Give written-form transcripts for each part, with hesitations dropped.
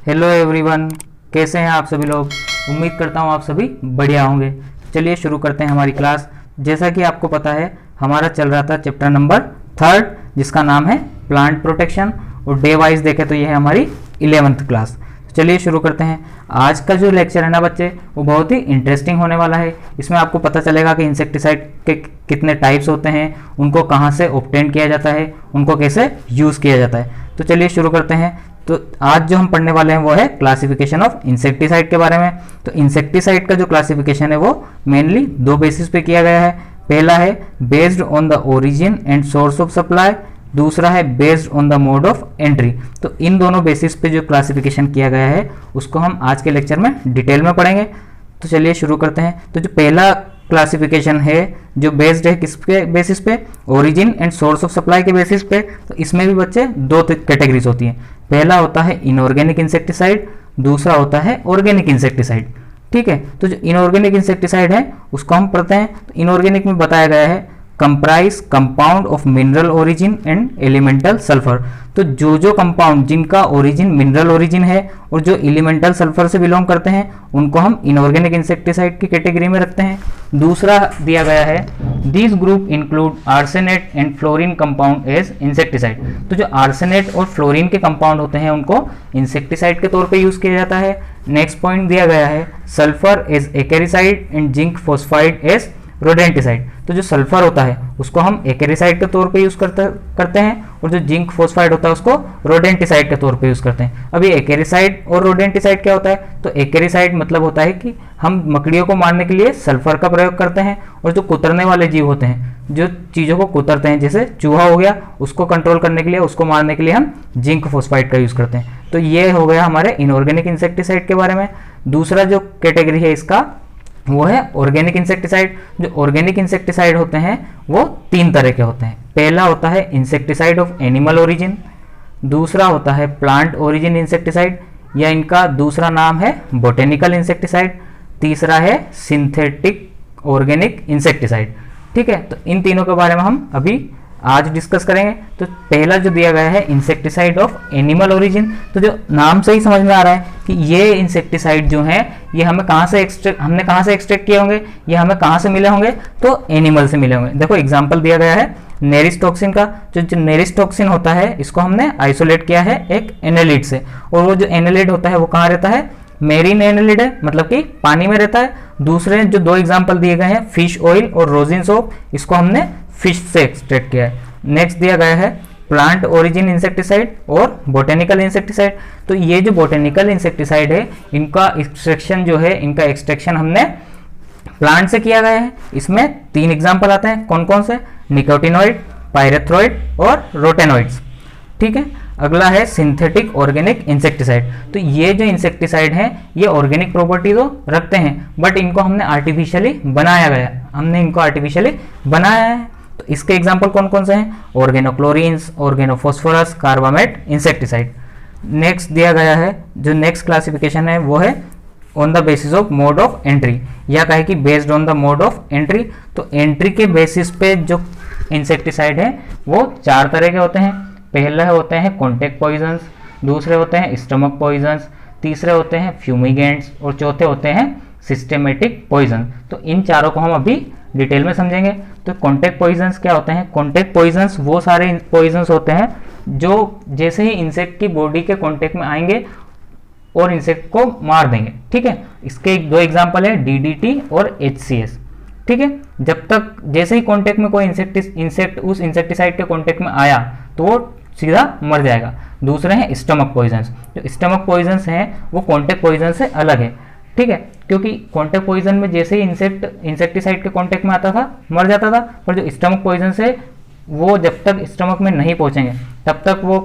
Hello everyone, कैसे हैं आप सभी लोग। उम्मीद करता हूं आप सभी बढ़िया होंगे। चलिए शुरू करते हैं हमारी क्लास। जैसा कि आपको पता है हमारा चल रहा था चैप्टर नंबर 3 जिसका नाम है प्लांट प्रोटेक्शन, और डे वाइज देखें तो ये है हमारी 11th क्लास। चलिए शुरू करते हैं। आज का जो लेक्चर है ना बच्चे, वो बहुत ही इंटरेस्टिंग होने वाला है। इसमें आपको पता चलेगा कि इंसेक्टिसाइड के कितने टाइप्स होते हैं, उनको कहाँ से ऑब्टेन किया जाता है, उनको कैसे यूज़ किया जाता है। तो चलिए शुरू करते हैं। तो आज जो हम पढ़ने वाले हैं वो है क्लासिफिकेशन ऑफ इंसेक्टिसाइड के बारे में। तो इंसेक्टिसाइड का जो क्लासिफिकेशन है वो मेनली 2 बेसिस पे किया गया है। पहला है based on the origin and source of supply, दूसरा है based on the mode of entry. तो इन दोनों बेसिस पे जो क्लासिफिकेशन किया गया है उसको हम आज के लेक्चर में डिटेल में पढ़ेंगे। तो चलिए शुरू करते हैं। तो जो पहला क्लासिफिकेशन है जो बेस्ड है किसके बेसिस पे, origin and source of supply के बेसिस पे। तो इसमें भी बच्चे 2 कैटेगरीज होती हैं। पहला होता है इनऑर्गेनिक इंसेक्टिसाइड, दूसरा होता है ऑर्गेनिक इंसेक्टिसाइड। ठीक है, तो जो इनऑर्गेनिक इंसेक्टिसाइड है उसको हम पढ़ते हैं। तो इनऑर्गेनिक में बताया गया है comprise compound of mineral origin and elemental sulphur. तो जो कंपाउंड जिनका ओरिजिन मिनरल ओरिजिन है और जो एलिमेंटल सल्फर से बिलोंग करते हैं उनको हम इनऑर्गेनिक इंसेक्टिसाइड की कैटेगरी में रखते हैं। दूसरा दिया गया है this group include arsenate and fluorine compound as insecticide. तो जो आर्सेनेट और फ्लोरीन के कंपाउंड होते हैं उनको इंसेक्टिसाइड के तौर पे यूज किया जाता है। नेक्स्ट पॉइंट दिया गया है sulphur as acaricide and zinc phosphide as rodenticide. तो जो सल्फर होता है उसको हम एकेरिसाइड के तौर पे यूज करते हैं और जो जिंक फॉस्फाइड होता है उसको रोडेंटिसाइड के तौर पे यूज करते हैं। अब ये एकेरिसाइड और रोडेंटिसाइड क्या होता है, तो एकेरिसाइड मतलब होता है कि हम मकड़ियों को मारने के लिए सल्फर का प्रयोग करते हैं, और जो कुतरने वाले जीव होते हैं जो चीज़ों को कुतरते हैं जैसे चूहा हो गया, उसको कंट्रोल करने के लिए, उसको मारने के लिए हम जिंक फॉस्फाइड का यूज करते हैं। तो ये हो गया हमारे इनऑर्गेनिक इंसेक्टिसाइड के बारे में। दूसरा जो कैटेगरी है इसका वो है ऑर्गेनिक इंसेक्टिसाइड। जो ऑर्गेनिक इंसेक्टिसाइड होते हैं वो 3 तरह के होते हैं। पहला होता है इंसेक्टिसाइड ऑफ एनिमल ओरिजिन, दूसरा होता है प्लांट ओरिजिन इंसेक्टिसाइड या इनका दूसरा नाम है बोटेनिकल इंसेक्टिसाइड, तीसरा है सिंथेटिक ऑर्गेनिक इंसेक्टिसाइड। ठीक है, तो इन तीनों के बारे में हम अभी आज डिस्कस करेंगे। तो पहला जो दिया गया है इंसेक्टिसाइड ऑफ एनिमल ओरिजिन, तो जो नाम से ही समझ में आ रहा है कि ये इंसेक्टिसाइड जो है ये हमने कहाँ से एक्सट्रैक्ट किए होंगे, ये हमें कहाँ से मिले होंगे, तो एनिमल से मिले होंगे। देखो एग्जांपल दिया गया है नेरिस्टोक्सिन का। जो नेरिस्टोक्सिन होता है इसको हमने आइसोलेट किया है एक एनेलिड से, और वो जो एनेलिड होता है वो कहाँ रहता है, मेरीन एनेलिड है, मतलब कि पानी में रहता है। दूसरे जो 2 एग्जाम्पल दिए गए हैं फिश ऑयल और रोजिन सोप, इसको हमने फिश से एक्सट्रैक्ट किया है। नेक्स्ट दिया गया है प्लांट ओरिजिन इंसेक्टिसाइड और बोटेनिकल इंसेक्टिसाइड। तो ये जो बोटेनिकल इंसेक्टिसाइड है इनका एक्सट्रैक्शन जो है, इनका एक्सट्रैक्शन हमने प्लांट से किया गया है। इसमें 3 एग्जाम्पल आते हैं, कौन कौन से, निकोटिनॉइड, पायरेथ्रॉइड और रोटेनॉइड्स। ठीक है, अगला है सिंथेटिक ऑर्गेनिक इंसेक्टिसाइड। तो ये जो इंसेक्टिसाइड हैं ये ऑर्गेनिक प्रॉपर्टी तो रखते हैं बट इनको हमने आर्टिफिशियली बनाया है। तो इसके एग्जांपल कौन कौन से हैं, ऑर्गेनोक्लोरीन्स, ऑर्गेनोफॉस्फोरस, कार्बामेट इंसेक्टिसाइड। नेक्स्ट दिया गया है जो नेक्स्ट क्लासिफिकेशन है वो है on the basis of mode of entry, या कहे कि based on the mode of entry. तो एंट्री के बेसिस पे जो इंसेक्टिसाइड है वो 4 तरह के होते हैं। पहले होते हैं कॉन्टैक्ट पॉइजन्स, दूसरे होते हैं स्टमक पॉइजन्स, तीसरे होते हैं फ्यूमिगेंट्स और चौथे होते हैं सिस्टेमेटिक पॉइजन। तो इन चारों को हम अभी डिटेल में समझेंगे। तो कॉन्टैक्ट पॉइजन्स क्या होते हैं, कॉन्टैक्ट पॉइजन्स वो सारे पॉइजन्स होते हैं जो जैसे ही इंसेक्ट की बॉडी के कॉन्टैक्ट में आएंगे और इंसेक्ट को मार देंगे। ठीक है, इसके 2 एग्जाम्पल है DDT और HCS। ठीक है, जब तक जैसे ही कांटेक्ट में कोई इंसेक्ट उस इंसेक्टिसाइड के कांटेक्ट में आया तो वो सीधा मर जाएगा। दूसरे हैं स्टमक पॉइजन्स। जो स्टमक पॉइजन्स हैं वो कांटेक्ट पॉइजन से अलग है। ठीक है, क्योंकि कांटेक्ट पॉइजन में जैसे ही इंसेक्टिसाइड के कांटेक्ट में आता था मर जाता था, पर जो स्टमक पॉइजन से वो जब तक स्टमक में नहीं पहुंचेंगे तब तक वो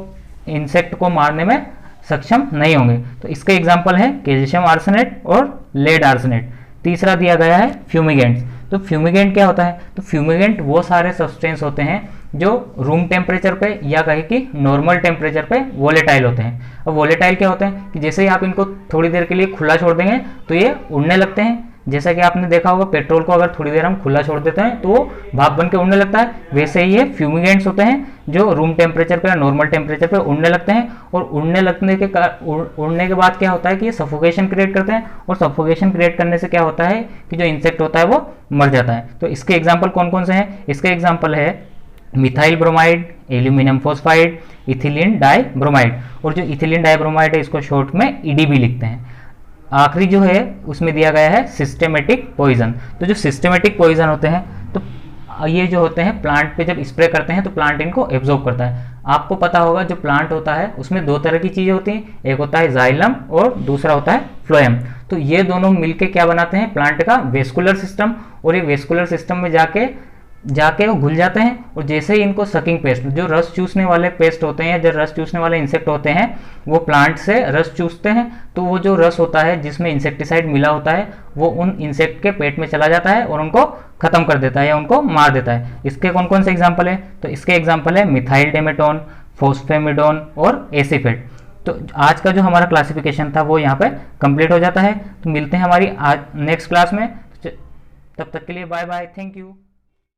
इंसेक्ट को मारने में सक्षम नहीं होंगे। तो इसके एग्जाम्पल है कैल्शियम आर्सेनेट और लेड आर्सेनेट। तीसरा दिया गया है फ्यूमिगेंट्स। तो फ्यूमिगेंट क्या होता है, तो फ्यूमिगेंट वो सारे सब्सटेंस होते हैं जो रूम टेम्परेचर पे या कहे कि नॉर्मल टेम्परेचर पे वोलेटाइल होते हैं। अब वोलेटाइल क्या होते हैं कि जैसे ही आप इनको थोड़ी देर के लिए खुला छोड़ देंगे तो ये उड़ने लगते हैं, जैसा कि आपने देखा होगा पेट्रोल को अगर थोड़ी देर हम खुला छोड़ देते हैं तो वो भाप बन के उड़ने लगता है, वैसे ही ये फ्यूमिगेंट्स होते हैं जो रूम टेम्परेचर पे या नॉर्मल टेम्परेचर पे उड़ने लगते हैं, और उड़ने के बाद क्या होता है कि ये सफोकेशन क्रिएट करते हैं, और सफोकेशन क्रिएट करने से क्या होता है कि जो इंसेक्ट होता है वो मर जाता है। तो इसके एग्जाम्पल कौन कौन से हैं? इसके एग्जाम्पल है methyl bromide, aluminium phosphide, ethylene dibromide, और जो इथिलीन डाइब्रोमाइड है इसको शॉर्ट में ईडीबी लिखते हैं। आखिरी जो है उसमें दिया गया है सिस्टेमेटिक पॉइजन। तो जो सिस्टेमेटिक पॉइजन होते हैं तो ये जो होते हैं प्लांट पे जब स्प्रे करते हैं तो प्लांट इनको एब्जॉर्ब करता है। आपको पता होगा जो प्लांट होता है उसमें दो तरह की चीज़ें होती हैं, एक होता है जाइलम और दूसरा होता है फ्लोएम। तो ये दोनों मिलके क्या बनाते हैं? प्लांट का वेस्कुलर सिस्टम, और ये वेस्कुलर सिस्टम में जाके वो घुल जाते हैं, और जैसे ही इनको सकिंग पेस्ट, जो रस चूसने वाले पेस्ट होते हैं, जो रस चूसने वाले इंसेक्ट होते हैं, वो प्लांट से रस चूसते हैं, तो वो जो रस होता है जिसमें इंसेक्टिसाइड मिला होता है वो उन इंसेक्ट के पेट में चला जाता है और उनको खत्म कर देता है या उनको मार देता है। इसके कौन कौन से एग्जाम्पल है? तो इसके एग्जाम्पल है मिथाइल डेमेटोन, फोस्फेमिडोन और एसिफेट। तो आज का जो हमारा क्लासिफिकेशन था वो यहाँ पे कंप्लीट हो जाता है। तो मिलते हैं हमारी आज नेक्स्ट क्लास में। तब तक के लिए बाय बाय, थैंक यू।